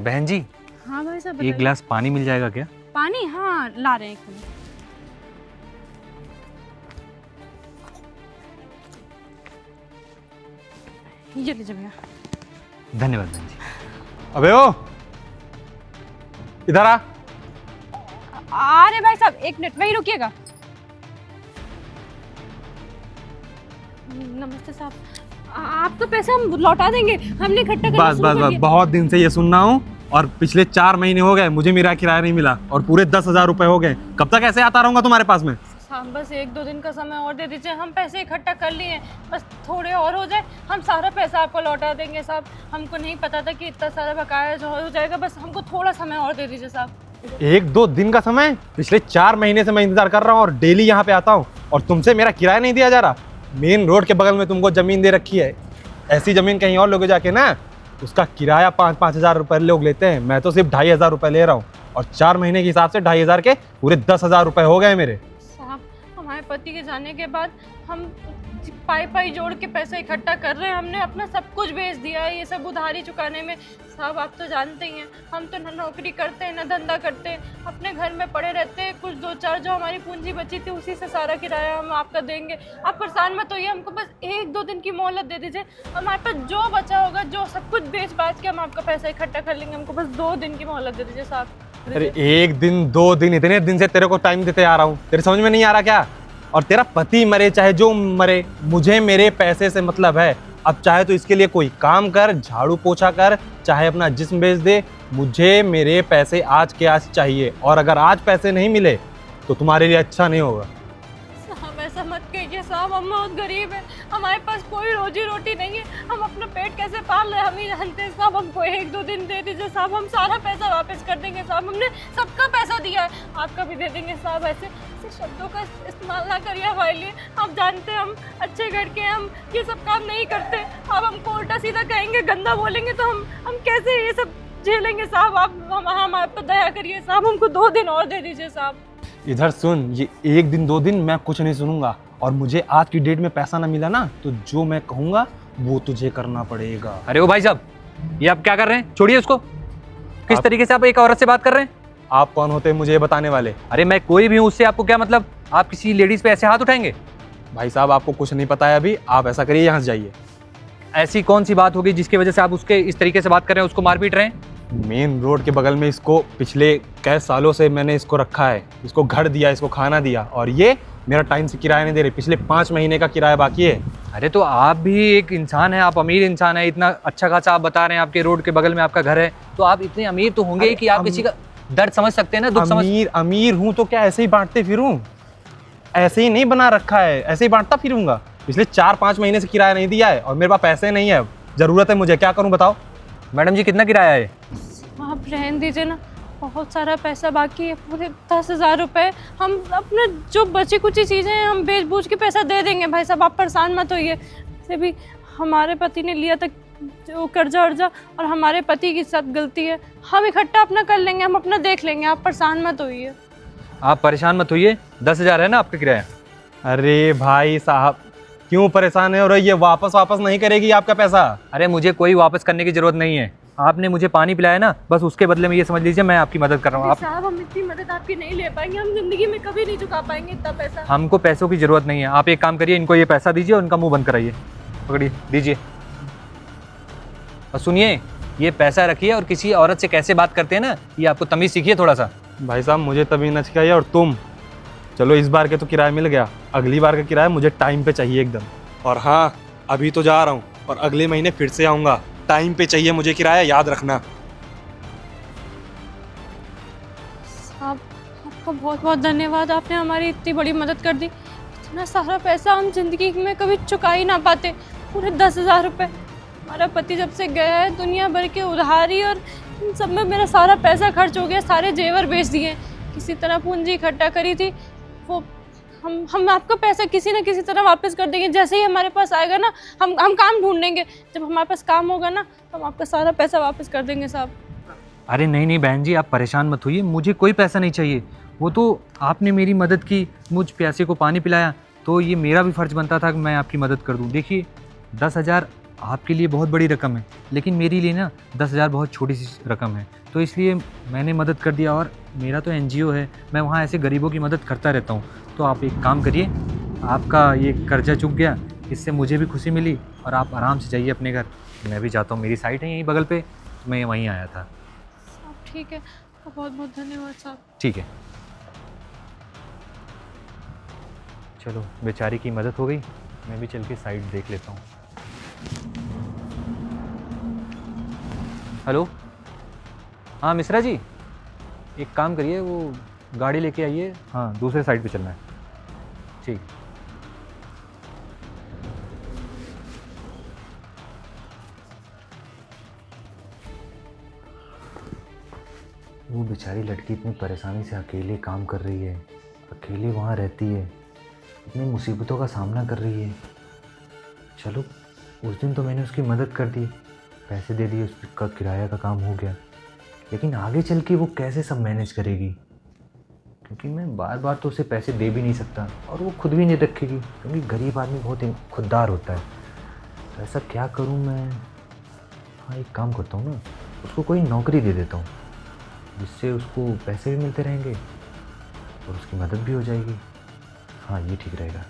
बहन जी, हाँ भाई साहब एक बताइए। गिलास पानी मिल जाएगा क्या? पानी, हाँ ला रहे हैं एक मिनट। ये लीजिए भैया। धन्यवाद बहन जी। अबे ओ, इधर आ। आ रहे भाई साहब, एक मिनट वहीं रुकिएगा। नमस्ते साहब, आपका पैसा हम लौटा देंगे, हमने इकट्ठा करना बस शुरू बस कर बस, दिया। बहुत दिन से ये सुन रहा हूँ और पिछले 4 महीने हो गए मुझे मेरा किराया नहीं मिला और पूरे 10,000 रुपए हो गए। कब तक ऐसे आता रहूंगा तुम्हारे पास में? साहब बस 1-2 दिन का समय और दे दीजिए, हम पैसे इकट्ठा कर लिए हैं, बस थोड़े और हो जाए हम सारा पैसा आपको लौटा देंगे साहब। हमको नहीं पता था कि इतना सारा बकाया जो हो जाएगा, बस हमको थोड़ा समय और दे दीजिए साहब। 1-2 दिन का समय? पिछले 4 महीने से मैं इंतजार कर रहा हूँ और डेली यहाँ पे आता हूँ और तुमसे मेरा किराया नहीं दिया जा रहा। मेन रोड के बगल में तुमको जमीन दे रखी है, ऐसी जमीन कहीं और लोगे जाके ना, उसका किराया 5-5 हज़ार रुपये लोग लेते हैं, मैं तो सिर्फ 2,500 रुपये ले रहा हूँ और 4 महीने के हिसाब से 2,500 के पूरे 10,000 रुपये हो गए मेरे। साहब हमारे पति के जाने के बाद हम पाई जोड़ के पैसे इकट्ठा कर रहे हैं, हमने अपना सब कुछ बेच दिया है ये सब उधारी चुकाने में। साहब आप तो जानते ही हैं, हम तो न नौकरी करते हैं न धंधा करते हैं, अपने घर में पड़े रहते हैं। कुछ 2-4 जो हमारी पूंजी बची थी उसी से सारा किराया हम आपका देंगे। आप परेशान मत होइए, हमको बस 1-2 दिन की मोहलत दे दीजिए, हमारे पास जो बचा होगा जो सब कुछ बेच बाच के हम आपका पैसा इकट्ठा कर लेंगे। हमको बस 2 दिन की मोहलत दे दीजिए साहब। अरे 1 दिन 2 दिन, इतने दिन से तेरे को टाइम देते आ रहा हूँ, तेरे समझ में नहीं आ रहा क्या? और तेरा पति मरे चाहे जो मरे, मुझे मेरे पैसे से मतलब है। अब चाहे तो इसके लिए कोई काम कर, झाड़ू पोछा कर, चाहे अपना जिस्म बेच दे, मुझे मेरे पैसे आज के आज चाहिए। और अगर आज पैसे नहीं मिले तो तुम्हारे लिए अच्छा नहीं होगा। साहब ऐसा मत कहिए साहब, हम बहुत गरीब हैं, हमारे पास कोई रोजी रोटी नहीं है, हम अपना पेट कैसे पाल रहे हैं हम ही जानते हैं साहब। हमको 1-2 दिन दे दीजिए साहब, हम सारा पैसा वापस कर देंगे साहब। हमने सबका पैसा दिया है, आपका भी दे देंगे साहब। ऐसे शब्दों का इस्तेमाल ना करिए हमारे लिए, आप जानते हैं हम अच्छे घर के हैं, हम ये सब काम नहीं करते। आप हमको उल्टा सीधा कहेंगे, गंदा बोलेंगे तो हम कैसे ये सब झेलेंगे साहब? आप हमारे पर दया करिए साहब, हमको 2 दिन और दे दीजिए साहब। इधर सुन, ये 1 दिन 2 दिन मैं कुछ नहीं सुनूंगा और मुझे आज की डेट में पैसा ना मिला ना तो जो मैं कहूँगा वो तुझे करना पड़ेगा। अरे ओ भाई साहब, ये आप क्या कर रहे हैं? छोड़िए उसको। किस तरीके से आप एक औरत से बात कर रहे हैं? आप कौन होते हैं मुझे ये बताने वाले? अरे मैं कोई भी हूँ, उससे आपको क्या मतलब? आप किसी लेडीज पे ऐसे हाथ उठाएंगे? भाई साहब आपको कुछ नहीं पता है अभी, आप ऐसा करिए यहाँ से जाइए। ऐसी कौन सी बात होगी जिसकी वजह से आप उसके इस तरीके से बात कर रहे हैं, उसको मार पीट रहे हैं? मेन रोड के बगल में इसको पिछले कई सालों से मैंने इसको रखा है, इसको घर दिया, इसको खाना दिया और ये मेरा टाइम से किराया नहीं दे रही। पिछले 5 महीने का किराया बाकी है। अरे तो आप भी एक इंसान है, आप अमीर इंसान है, इतना अच्छा खासा आप बता रहे हैं आपके रोड के बगल में आपका घर है, तो आप इतने अमीर तो होंगे कि आप किसी का दर्द समझ सकते हैं ना, दुख समझ। अमीर हूँ तो क्या ऐसे ही बांटते फिरूं? ऐसे ही नहीं बना रखा है, ऐसे ही बांटता फिरूंगा। पिछले 4-5 महीने से किराया नहीं दिया है और मेरे पास पैसे नहीं है, जरूरत है मुझे, क्या करूं बताओ? मैडम जी कितना किराया है? आप रहने दीजिए ना, बहुत सारा पैसा बाकी है, पूरे 10,000 रुपये। हम अपने जो बची कुची चीज़ें हैं हम बेच बूझ के पैसा दे देंगे भाई साहब, आप परेशान मत होइए। वैसे भी हमारे पति ने लिया था जो कर्जा वर्जा और हमारे पति की सब गलती है, हम इकट्ठा अपना कर लेंगे, हम अपना देख लेंगे, आप परेशान मत होइए। आप परेशान मत होइए, 10,000 है ना आपका किराया? अरे भाई साहब क्यों परेशान है? और ये वापस नहीं करेगी आपका पैसा? अरे मुझे कोई वापस करने की जरूरत नहीं है, आपने मुझे पानी पिलाया ना, बस उसके बदले में ये समझ लीजिए मैं आपकी मदद कर रहा हूँ। आप साहब हम इतनी मदद आपकी नहीं ले पाएंगे, हम जिंदगी में कभी नहीं चुका पाएंगे इतना पैसा। हमको पैसों की जरूरत नहीं है, आप एक काम करिए, इनको ये पैसा दीजिए और इनका मुंह बंद कराइए। पकड़िए, दीजिए। और सुनिए, ये पैसा रखिए और किसी औरत से कैसे बात करते हैं ना, ये आपको तमीज सीखिए थोड़ा सा। भाई साहब मुझे तभी न सिखाइए। और तुम चलो, इस बार के तो किराया मिल गया, अगली बार का किराया मुझे टाइम पे चाहिए एकदम। और हाँ, अभी तो जा रहा हूँ और अगले महीने फिर से आऊँगा, टाइम पे चाहिए मुझे किराया, याद रखना। साहब आपका बहुत बहुत धन्यवाद, आपने हमारी इतनी बड़ी मदद कर दी। इतना सारा पैसा हम जिंदगी में कभी चुका ही ना पाते, पूरे 10,000 रुपये। हमारा पति जब से गया है, दुनिया भर के उधारी और इन सब में मेरा सारा पैसा खर्च हो गया, सारे जेवर बेच दिए, किसी तरह पूंजी इकट्ठा करी थी वो हम आपका पैसा किसी न किसी तरह वापस कर देंगे। जैसे ही हमारे पास आएगा ना, हम काम ढूंढ लेंगे, जब हमारे पास काम होगा ना तो हम आपका सारा पैसा वापस कर देंगे साहब। अरे नहीं बहन जी, आप परेशान मत होइए, मुझे कोई पैसा नहीं चाहिए। वो तो आपने मेरी मदद की, मुझ प्यासे को पानी पिलाया, तो ये मेरा भी फ़र्ज़ बनता था कि मैं आपकी मदद कर दूं। देखिए 10,000 आपके लिए बहुत बड़ी रकम है, लेकिन मेरे लिए ना 10,000 बहुत छोटी सी रकम है, तो इसलिए मैंने मदद कर दिया। और मेरा तो एनजीओ है, मैं वहाँ ऐसे गरीबों की मदद करता रहता हूँ। तो आप एक काम करिए, आपका ये कर्जा चुक गया, इससे मुझे भी खुशी मिली और आप आराम से जाइए अपने घर। मैं भी जाता हूँ, मेरी साइट है यहीं बगल पे, तो मैं वहीं आया था। साहब ठीक है, आपका बहुत बहुत धन्यवाद साहब। ठीक है, चलो बेचारी की मदद हो गई, मैं भी चल के साइट देख लेता हूँ। हेलो, हाँ मिश्रा जी, एक काम करिए, वो गाड़ी लेके आइए, हाँ दूसरे साइड पे चलना है। ठीक। वो बेचारी लड़की इतनी परेशानी से अकेले काम कर रही है, अकेले वहाँ रहती है, इतनी मुसीबतों का सामना कर रही है। चलो उस दिन तो मैंने उसकी मदद कर दी, पैसे दे दिए, उसका किराया का काम हो गया, लेकिन आगे चल के वो कैसे सब मैनेज करेगी? क्योंकि मैं बार बार तो उसे पैसे दे भी नहीं सकता और वो खुद भी नहीं रखेगी, क्योंकि गरीब आदमी बहुत ही खुददार होता है। तो ऐसा क्या करूं मैं? हाँ एक काम करता हूँ ना, उसको कोई नौकरी दे देता हूँ, जिससे उसको पैसे भी मिलते रहेंगे और उसकी मदद भी हो जाएगी। हाँ ये ठीक रहेगा।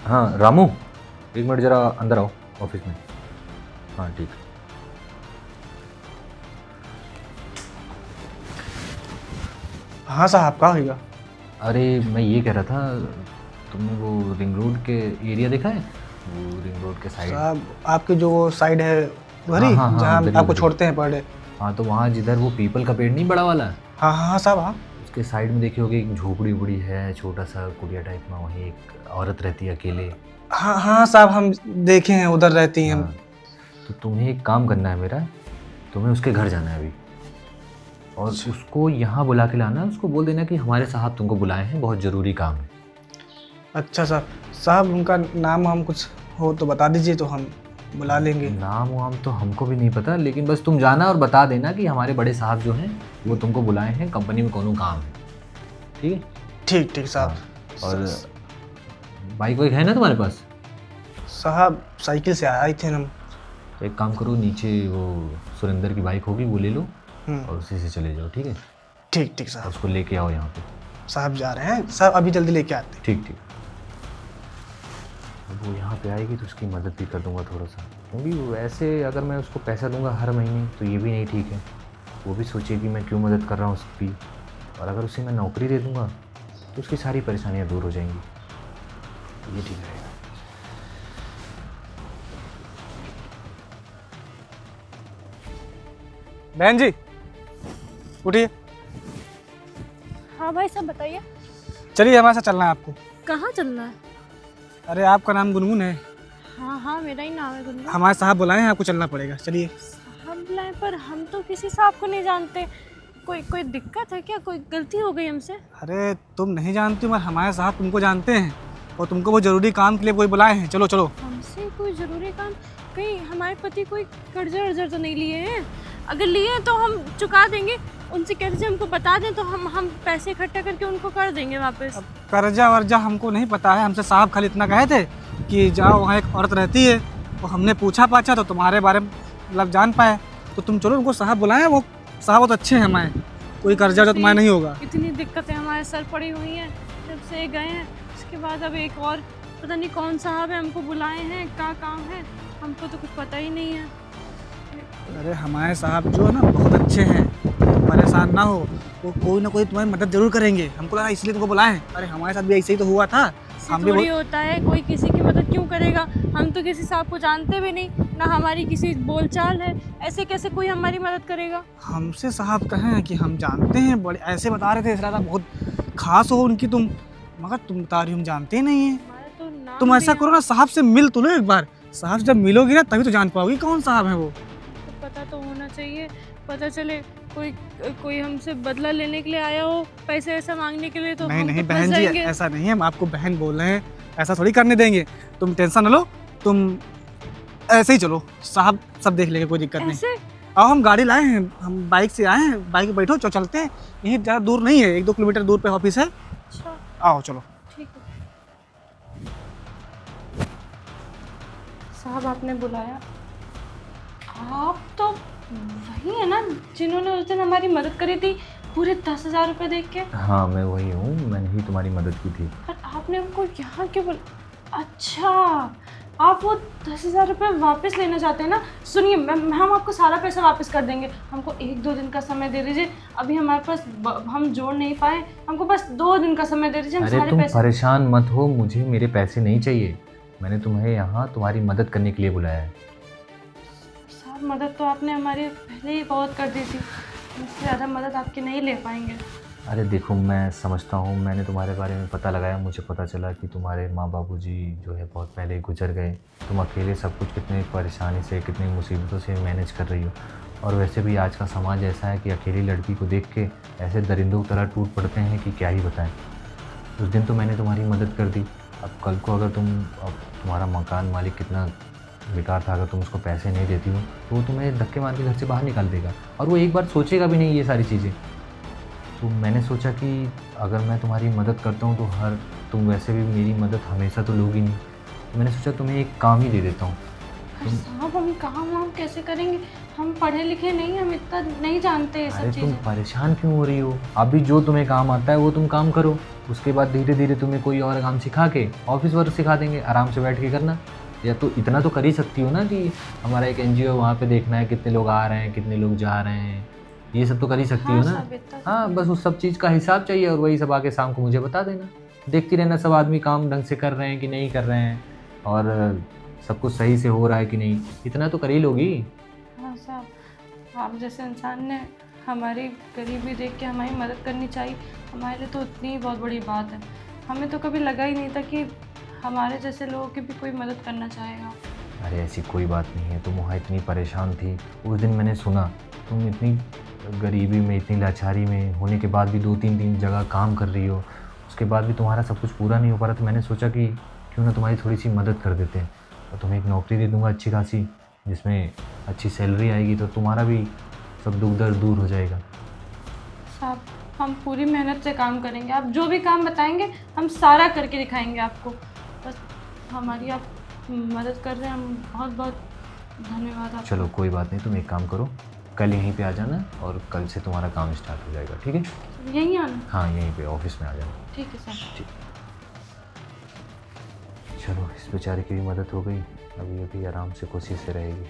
हाँ रामू, एक मिनट ज़रा अंदर आओ ऑफिस में। हाँ ठीक। हाँ साहब, कहाँ होगा? अरे मैं ये कह रहा था, तुमने वो रिंग रोड के एरिया देखा है? वो रिंग रोड के साइड। साहब आपकी जो वो साइड है वही, हाँ, हाँ, हाँ, जहाँ उधर ही, आपको उधर ही। छोड़ते हैं पर डे। हाँ तो वहाँ जिधर वो पीपल का पेड़ नहीं बड़ा वाला, हाँ हाँ हाँ साहब, हाँ उसके साइड में देखी होगी एक झोपड़ी उपड़ी है, छोटा सा कुटिया टाइप में, वहीं एक औरत रहती है अकेले। हाँ हाँ साहब, हम देखे हैं, उधर रहती हैं। हाँ, तो तुम्हें एक काम करना है मेरा, तुम्हें उसके घर जाना है अभी, और उसको यहाँ बुला के लाना। उसको बोल देना कि हमारे साहब तुमको बुलाए हैं, बहुत ज़रूरी काम है। अच्छा साहब, साहब उनका नाम हम कुछ हो तो बता दीजिए, तो हम बुला लेंगे। नाम वाम तो हमको भी नहीं पता, लेकिन बस तुम जाना और बता देना कि हमारे बड़े साहब जो हैं वो तुमको बुलाए हैं, कंपनी में कोनो काम है। ठीक है? ठीक ठीक साहब। और बाइक वाइक है ना तुम्हारे पास? साहब साइकिल से आए थे हम। तो एक काम करो, नीचे वो सुरेंद्र की बाइक होगी, वो ले लो हम्म, और उसी से चले जाओ। ठीक है? ठीक ठीक और साहब। उसको लेके आओ यहाँ पे। साहब जा रहे हैं साहब, अभी जल्दी लेके आते हैं। ठीक ठीक। अब वो यहाँ पे आएगी तो उसकी मदद भी कर दूंगा थोड़ा सा, क्योंकि वैसे अगर मैं उसको पैसा दूंगा हर महीने तो ये भी नहीं ठीक है, वो भी सोचेगी मैं क्यों मदद कर रहा हूँ उसकी। और अगर उसे मैं नौकरी दे दूंगा तो उसकी सारी परेशानियाँ दूर हो जाएंगी, तो ये ठीक रहेगा। बहन जी उठिए, हाँ भाई साहब बताइए, चलिए हमारे साथ चलना है आपको। कहाँ चलना है? अरे आपका नाम गुनगुन है, हाँ हाँ मेरा ही नाम है गुनगुन। हमारे साहब बुलाए हैं, आपको चलना पड़ेगा, चलिए। साहब बुलाए, पर हम तो किसी साहब को नहीं जानते। कोई दिक्कत है क्या? कोई गलती हो गई हमसे? अरे तुम नहीं जानती मगर हमारे साहब तुमको जानते हैं और तुमको वो जरूरी काम के लिए कोई बुलाए हैं। चलो चलो। हमसे कोई ज़रूरी काम? कहीं हमारे पति कोई कर्जा वर्जा तो नहीं लिए हैं? अगर लिए हैं तो हम चुका देंगे, उनसे कह दीजिए हमको बता दें, तो हम पैसे इकट्ठा करके उनको कर देंगे वापस। अब कर्जा वर्जा हमको नहीं पता है, हमसे साहब खाली इतना कहे थे कि जाओ वहाँ एक औरत रहती है, तो हमने पूछा पाछा तो तुम्हारे बारे में मतलब जान पाए, तो तुम चलो उनको साहब बुलाएं, वो साहब बहुत अच्छे हैं हमारे, कोई कर्जा वर्जा तुम्हारा नहीं होगा। इतनी दिक्कतें हमारे सर पड़ी हुई हैं जब से गए हैं, उसके बाद अब एक और पता नहीं कौन साहब है, हमको बुलाए हैं, क्या काम है हमको तो कुछ पता ही नहीं है। अरे हमारे साहब जो है ना बहुत अच्छे हैं, परेशान ना हो, वो कोई ना कोई तुम्हारी मदद जरूर करेंगे। हमको लगा इसलिए तुमको बुलाए हैं। अरे हमारे साथ भी ऐसे ही तो हुआ था, हम भी थोड़ी होता है, कोई किसी की मदद क्यों करेगा? हम तो किसी साहब को जानते भी नहीं, ना हमारी किसी बोलचाल है, ऐसे कैसे कोई हमारी मदद करेगा? हमसे साहब कहें कि हम जानते हैं, बड़े ऐसे बता रहे थे, इस बहुत खास हो उनकी तुम, मगर तुम बता रही हो हम जानते ही नहीं है। हमारा तो नाम तुम भी ऐसा करो ना, साहब से मिल तो लो एक बार, साहब से जब मिलोगी ना तभी तो जान पाओगी कौन साहब है वो। तो पता तो होना चाहिए, पता चले कोई हमसे बदला लेने के लिए आया हो, पैसे ऐसा मांगने के लिए, तो नहीं हम नहीं तो फंस बहन जी, जाएंगे। ऐसा नहीं है, हम आपको बहन बोल रहे हैं, ऐसा थोड़ी करने देंगे। तुम टेंशन न लो, तुम ऐसे ही चलो, साहब सब देख लेंगे, कोई दिक्कत नहीं। ऐसे आओ, हम गाड़ी लाए हैं, हम बाइक से आए हैं, बाइक पे बैठो, चलते हैं, यहीं ज़्यादा दूर नहीं है, 1-2 किलोमीटर दूर पे ऑफिस है। अच्छा आओ चलो। ठीक है। साहब आपने बुलाया? आप तो वही है ना जिन्होंने उस दिन हमारी मदद करी थी पूरे 10,000 रुपये देख के? हाँ मैं वही हूँ, मैंने ही तुम्हारी मदद की थी। पर आपने हमको यहाँ क्यों बोला? अच्छा, आप वो 10,000 रुपये वापस लेना चाहते हैं ना? सुनिए, हम आपको सारा पैसा वापस कर देंगे। हमको 1-2 दिन का समय दे दीजिए। अभी हमारे पास हम जोड़ नहीं पाए, हमको बस 2 दिन का समय दे दीजिए। हम अरे सारे तुम पैसे। परेशान मत हो, मुझे मेरे पैसे नहीं चाहिए। मैंने तुम्हें यहाँ तुम्हारी मदद करने के लिए बुलाया है। साहब मदद तो आपने हमारी पहले ही बहुत कर दी थी, इससे ज़्यादा मदद आपकी नहीं ले पाएंगे। अरे देखो, मैं समझता हूँ, मैंने तुम्हारे बारे में पता लगाया, मुझे पता चला कि तुम्हारे माँ बाबूजी जो है बहुत पहले ही गुजर गए। तुम अकेले सब कुछ कितने परेशानी से, कितनी मुसीबतों से मैनेज कर रही हो। और वैसे भी आज का समाज ऐसा है कि अकेली लड़की को देख के ऐसे दरिंदों की तरह टूट पड़ते हैं कि क्या ही बताएं। उस दिन तो मैंने तुम्हारी मदद कर दी, अब कल को अगर अब तुम्हारा मकान मालिक कितना बेकार था, अगर तुम उसको पैसे नहीं देती हो तो वो तुम्हें धक्के मार के घर से बाहर निकाल देगा, और वो एक बार सोचेगा भी नहीं ये सारी चीज़ें। तो मैंने सोचा कि अगर मैं तुम्हारी मदद करता हूँ तो तुम वैसे भी मेरी मदद हमेशा तो लोगी नहीं, तो मैंने सोचा तुम्हें एक काम ही दे देता हूँ। साहब हम काम वाम कैसे करेंगे? हम पढ़े लिखे नहीं, हम इतना नहीं जानते ये सब अरे तुम चीज़ें। परेशान क्यों हो रही हो? अभी जो तुम्हें काम आता है वो तुम काम करो, उसके बाद धीरे धीरे तुम्हें कोई और काम सिखा के ऑफिस वर्क सिखा देंगे, आराम से बैठ के करना। या तो इतना तो कर ही सकती हो ना कि हमारा एक NGO वहाँ पे देखना है कितने लोग आ रहे हैं, कितने लोग जा रहे हैं, ये सब तो कर ही सकती हो ना। हाँ, बस उस सब चीज़ का हिसाब चाहिए, और वही सब आके शाम को मुझे बता देना। देखती रहना सब आदमी काम ढंग से कर रहे हैं कि नहीं कर रहे हैं, और सब कुछ सही से हो रहा है कि नहीं, इतना तो कर ही लोगी। हाँ साहब, आप जैसे इंसान ने हमारी गरीबी देख के हमारी मदद करनी चाहिए, हमारे लिए तो उतनी ही बहुत बड़ी बात है। हमें तो कभी लगा ही नहीं था कि हमारे जैसे लोगों की भी कोई मदद करना चाहेगा। अरे ऐसी कोई बात नहीं है, तुम वहाँ इतनी परेशान थी, उस दिन मैंने सुना तुम इतनी गरीबी में, इतनी लाचारी में होने के बाद भी 2-3 जगह काम कर रही हो, उसके बाद भी तुम्हारा सब कुछ पूरा नहीं हो पा रहा, तो मैंने सोचा कि क्यों ना तुम्हारी थोड़ी सी मदद कर देते हैं, और तुम्हें एक नौकरी दे दूँगा अच्छी खासी, जिसमें अच्छी सैलरी आएगी, तो तुम्हारा भी सब दुख दर्द दूर हो जाएगा। साहब हम पूरी मेहनत से काम करेंगे, आप जो भी काम बताएंगे हम सारा करके दिखाएंगे आपको। बस हमारी आप मदद कर रहे हैं, हम बहुत बहुत धन्यवाद आपका। चलो कोई बात नहीं, तुम एक काम करो, कल यहीं पे आ जाना, और कल से तुम्हारा काम स्टार्ट हो जाएगा, ठीक है? यहीं आना? हाँ, यहीं पे ऑफिस में आ जाना। ठीक है सर। ठीक। चलो, इस बेचारे की भी मदद हो गई, अभी अभी आराम से खुशी से रहेगी।